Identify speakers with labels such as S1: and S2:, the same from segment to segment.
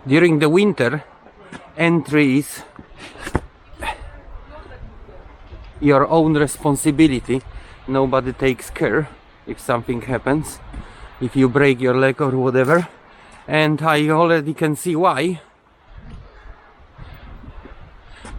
S1: During the winter, entry is your own responsibility. Nobody takes care if something happens, if you break your leg or whatever. And I already can see why.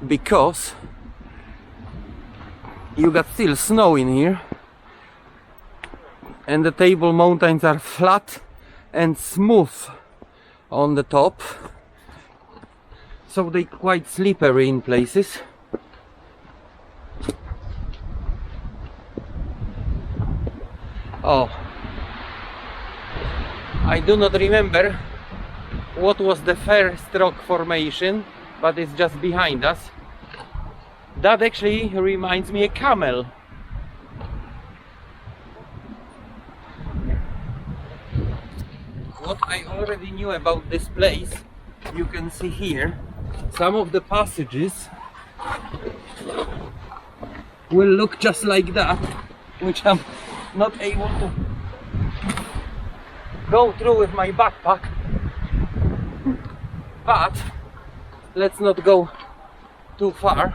S1: Because you got still snow in here, and the Table Mountains are flat and smooth on the top, so they're quite slippery in places. Oh, I do not remember what was the first rock formation, but it's just behind us. That actually reminds me of a camel. What I already knew about this place, you can see here, some of the passages will look just like that, which I'm not able to go through with my backpack. But let's not go too far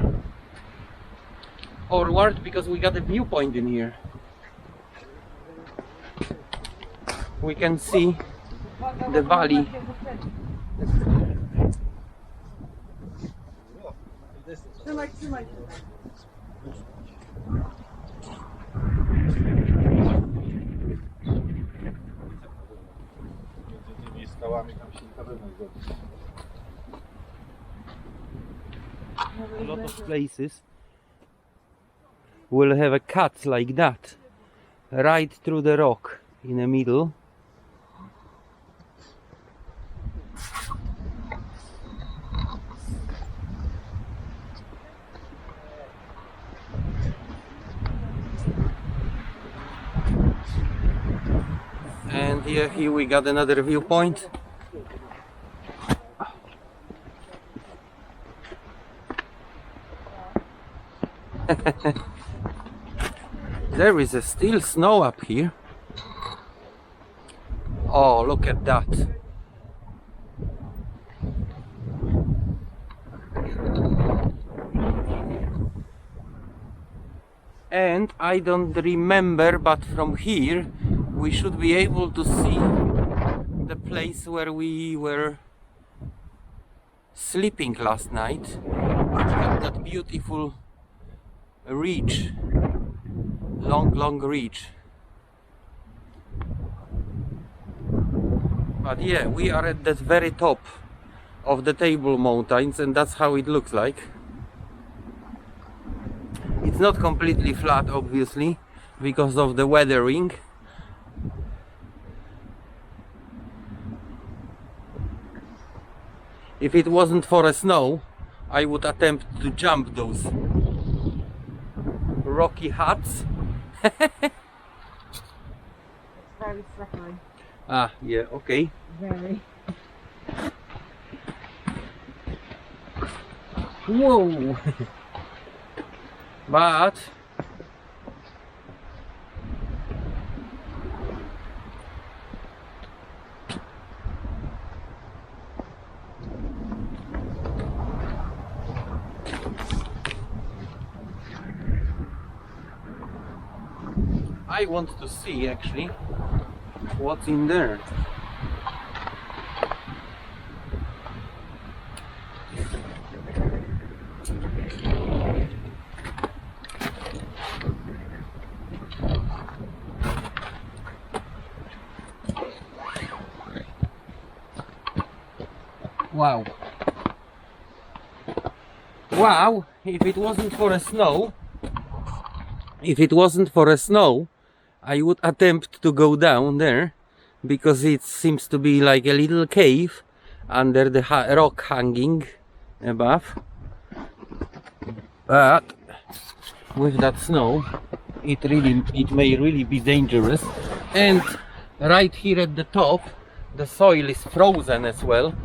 S1: forward, because we got a viewpoint in here. We can see the valley. A lot of places will have a cut like that right through the rock in the middle. And here we got another viewpoint. There is still snow up here. Oh, look at that. And I don't remember, but from here we should be able to see the place where we were sleeping last night. That beautiful ridge, long ridge. But yeah, we are at the very top of the Table Mountains, and that's how it looks like. It's not completely flat, obviously, because of the weathering. If it wasn't for a snow, I would attempt to jump those rocky huts.
S2: It's very slippery.
S1: Ah, yeah, okay.
S2: Very.
S1: Whoa! But I want to see actually what's in there. Wow. Wow, if it wasn't for a snow, I would attempt to go down there, because it seems to be like a little cave under the rock hanging above. But with that snow, it may really be dangerous. And right here at the top, the soil is frozen as well.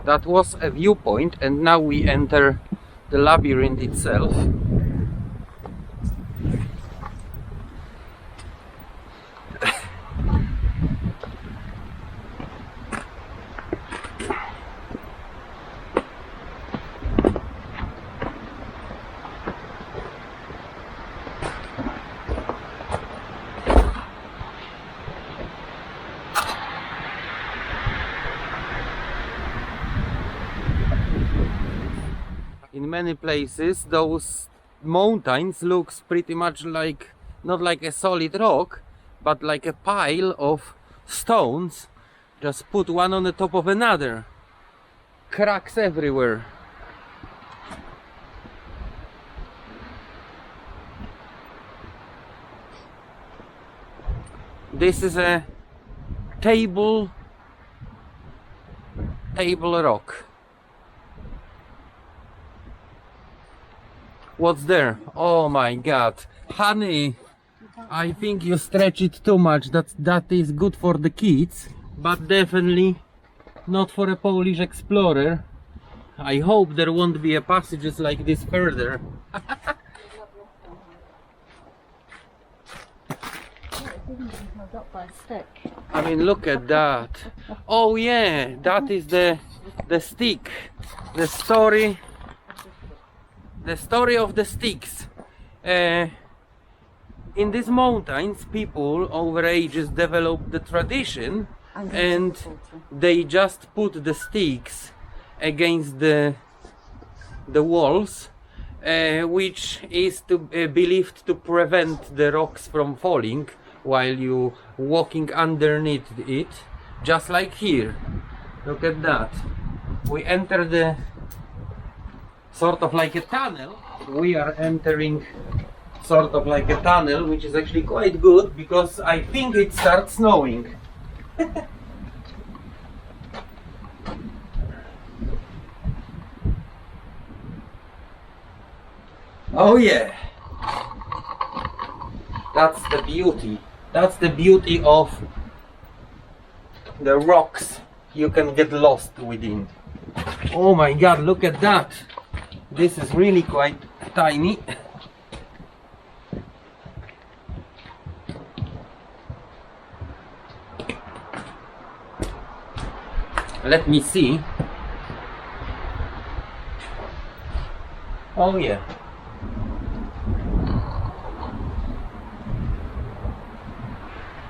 S1: That was a viewpoint, and now we enter the labyrinth itself. many places those mountains looks pretty much like, not like a solid rock, but like a pile of stones just put one on the top of another. Cracks everywhere. This is a table rock. What's there? Oh my god, honey, I think you stretch it too much. That is good for the kids, but definitely not for a Polish explorer. I hope there won't be a passages like this further. I mean, look at that. Oh yeah, that is the stick. The story of the sticks. In these mountains, people over ages developed the tradition, and they just put the sticks against the walls, which is believed to prevent the rocks from falling while you walking underneath it, just like here. Look at that. We enter the sort of like a tunnel. We are entering sort of like a tunnel, which is actually quite good because I think it starts snowing. Oh yeah, that's the beauty. That's the beauty of the rocks. You can get lost within. Oh my god, look at that. This is really quite tiny. Let me see. Oh yeah.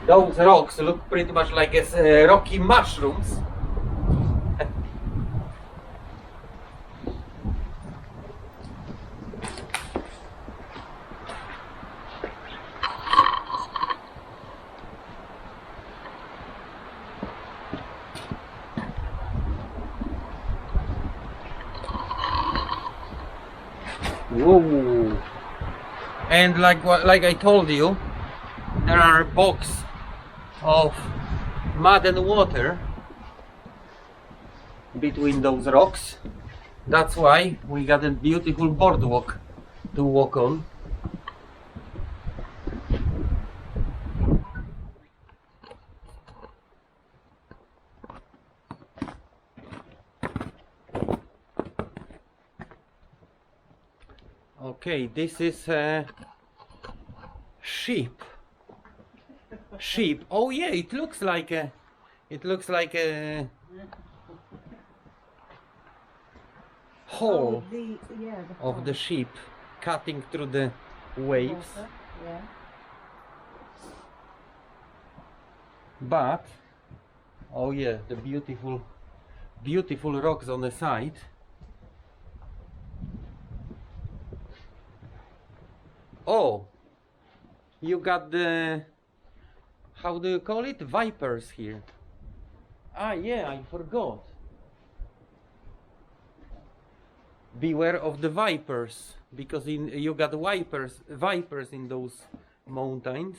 S1: Those rocks look pretty much like rocky mushrooms. Whoa. And like I told you, there are boxes of mud and water between those rocks. That's why we got a beautiful boardwalk to walk on. Okay, this is a sheep. Oh yeah, it looks like a hole of the sheep cutting through the waves.
S2: Yeah.
S1: But oh yeah, the beautiful rocks on the side. Oh, you got the, how do you call it, vipers here. Ah yeah, I forgot. Beware of the vipers, because you got vipers in those mountains.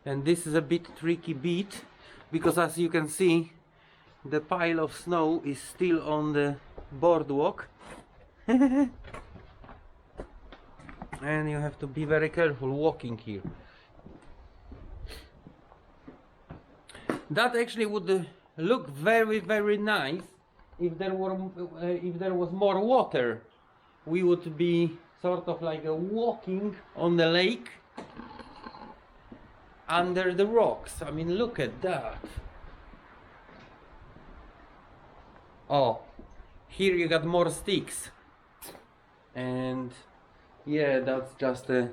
S1: And this is a bit tricky bit, because as you can see, the pile of snow is still on the boardwalk. And you have to be very careful walking here. That actually would look very nice if there was more water. We would be sort of like walking on the lake under the rocks. I mean, look at that. Oh, here you got more sticks. And yeah, that's just a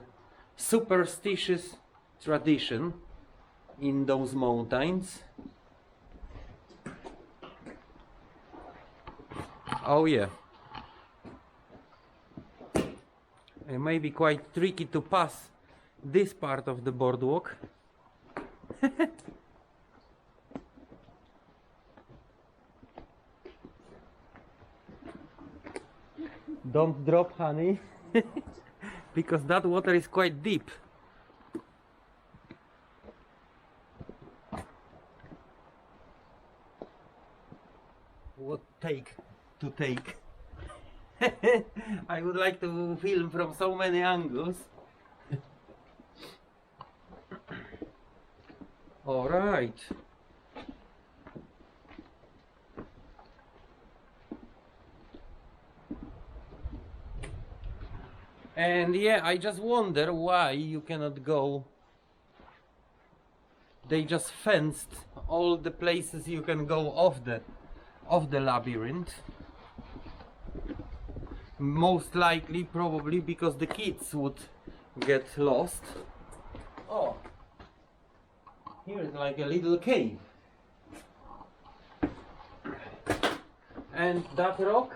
S1: superstitious tradition in those mountains. Oh yeah. It may be quite tricky to pass this part of the boardwalk. Don't drop, honey, because that water is quite deep. What take to take? I would like to film from so many angles. All right. And yeah, I just wonder why you cannot go. They just fenced all the places you can go off the labyrinth. Most likely, probably because the kids would get lost. Oh, here is like a little cave. And that rock?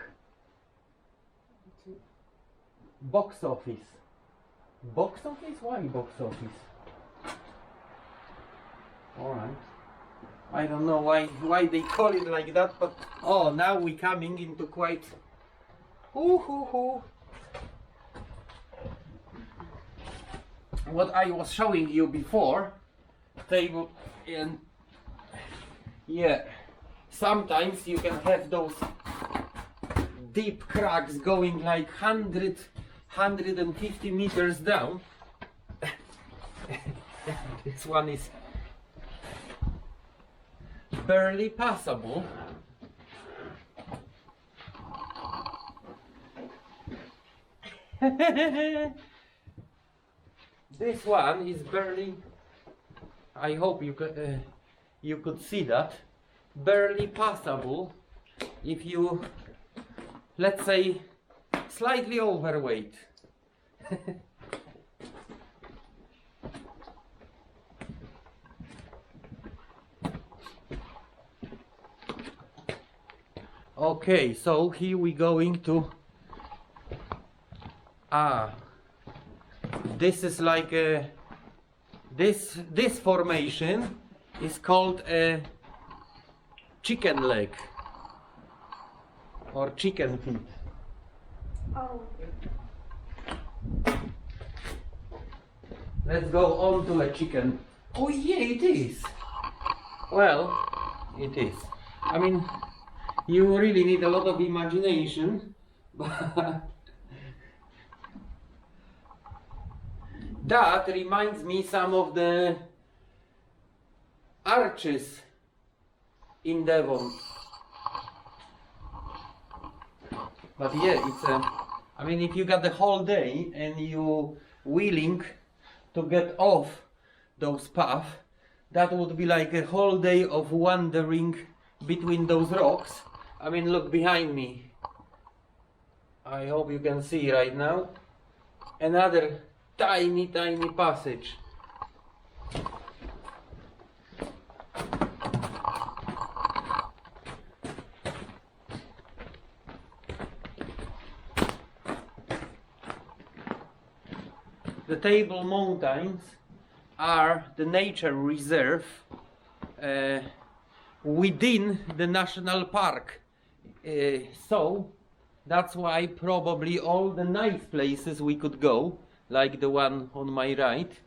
S1: Box office. Box office? Why box office? Alright. I don't know why they call it like that, but oh, now we're coming into quite what I was showing you before. Table, and yeah, sometimes you can have those deep cracks going like 150 meters down. This one is barely passable. This one is barely, I hope you could see that, barely passable if you, let's say, slightly overweight. Okay, so here we going to this is like a this formation is called a chicken leg or chicken feet.
S2: Oh.
S1: Let's go on to a chicken. Oh yeah, it is. Well, it is. I mean, you really need a lot of imagination, but that reminds me some of the arches in Devon. But yeah, it's a, I mean, if you got the whole day and you willing to get off those paths, that would be like a whole day of wandering between those rocks. I mean, look behind me. I hope you can see right now. Another tiny passage. The Table Mountains are the nature reserve within the national park. So that's why probably all the nice places we could go, like the one on my right,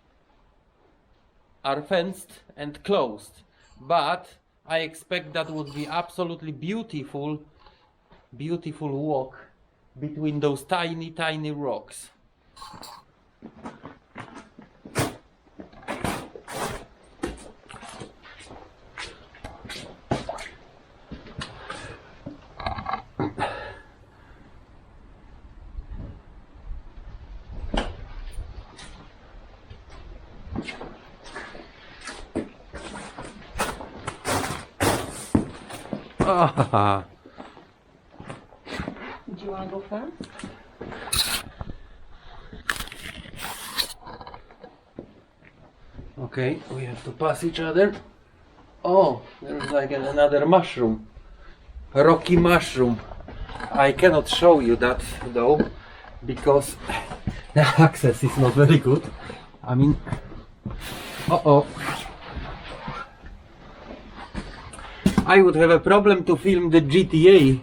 S1: are fenced and closed. But I expect that would be absolutely beautiful walk between those tiny rocks. Ah.
S2: Do you want to go first?
S1: Okay, we have to pass each other. Oh, there's like another mushroom. A rocky mushroom. I cannot show you that though, because the access is not very good. I mean, I would have a problem to film the GTA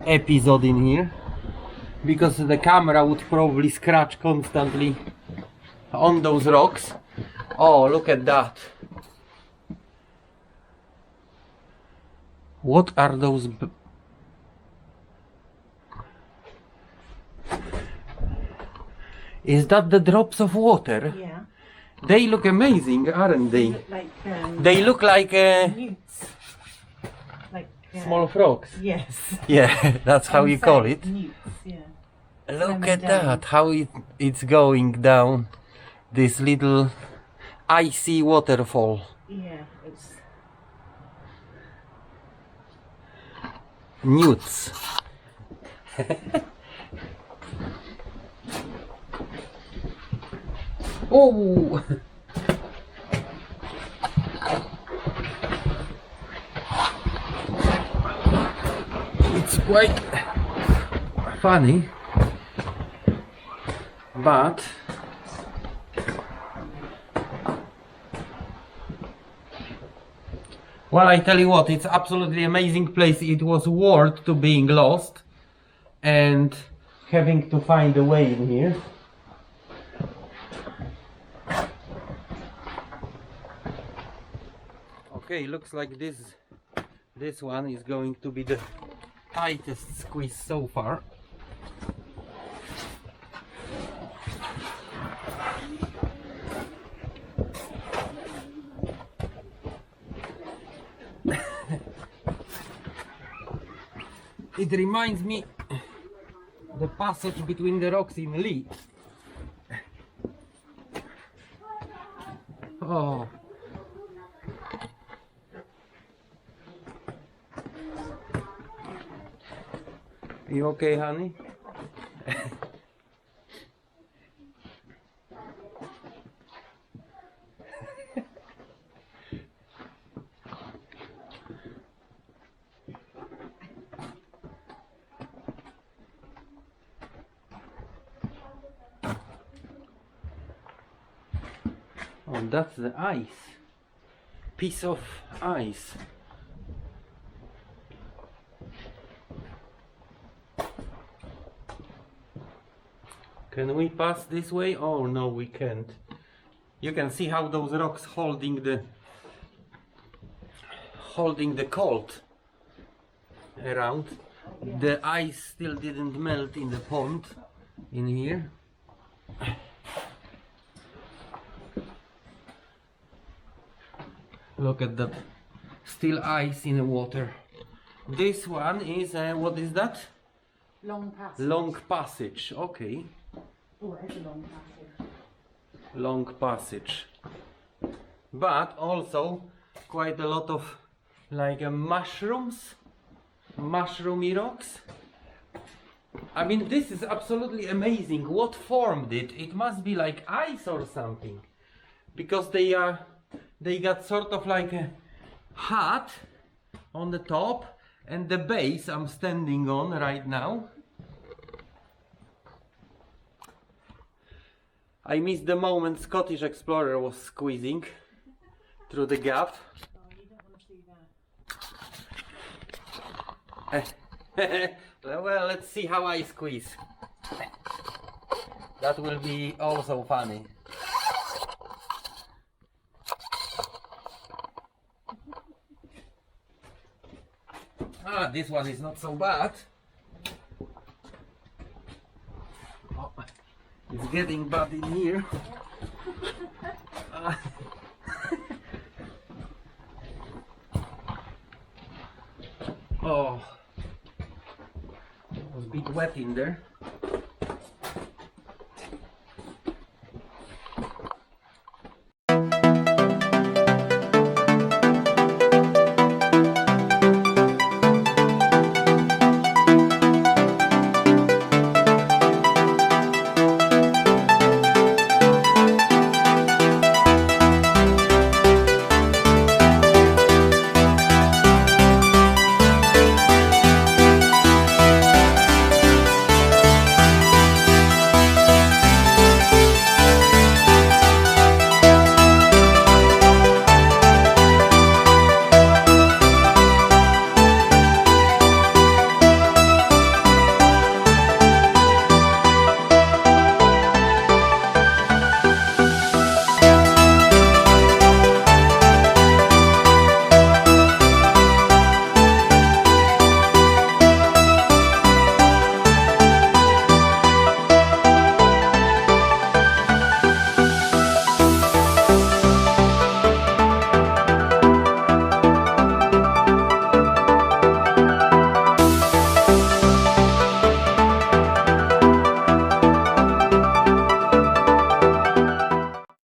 S1: episode in here, because the camera would probably scratch constantly on those rocks. Oh, look at that. What are those? Is that the drops of water?
S2: Yeah.
S1: They look amazing, aren't they?
S2: Look like,
S1: They look like
S2: newts. Like
S1: small frogs.
S2: Yes.
S1: Yeah, that's how you call it.
S2: Newts, yeah.
S1: Look
S2: Swimming
S1: at
S2: down.
S1: that, how it's going down this little icy waterfall.
S2: Yeah, it's
S1: Newts. Oh! It's quite funny, but well, I tell you what, it's absolutely amazing place. It was worth to being lost and having to find a way in here. Okay, looks like this one is going to be the tightest squeeze so far. It reminds me the passage between the rocks in Lee. Oh. You okay, honey? Oh, that's the ice. Piece of ice. Can we pass this way? Oh no, we can't. You can see how those rocks holding the cold around. The ice still didn't melt in the pond in here. Look at that, still ice in the water. This one is what is that?
S2: long passage.
S1: Long passage. Okay.
S2: Oh, it's a long passage.
S1: Long passage, but also quite a lot of like mushroomy rocks. I mean, this is absolutely amazing. What formed it? It must be like ice or something, because they got sort of like a hat on the top and the base I'm standing on right now. I missed the moment Scottish Explorer was squeezing through the gap.
S2: Oh, you don't want to see that.
S1: Well, let's see how I squeeze. That will be also funny. Ah, this one is not so bad. Oh, it's getting bad in here. Oh, it was a bit wet in there.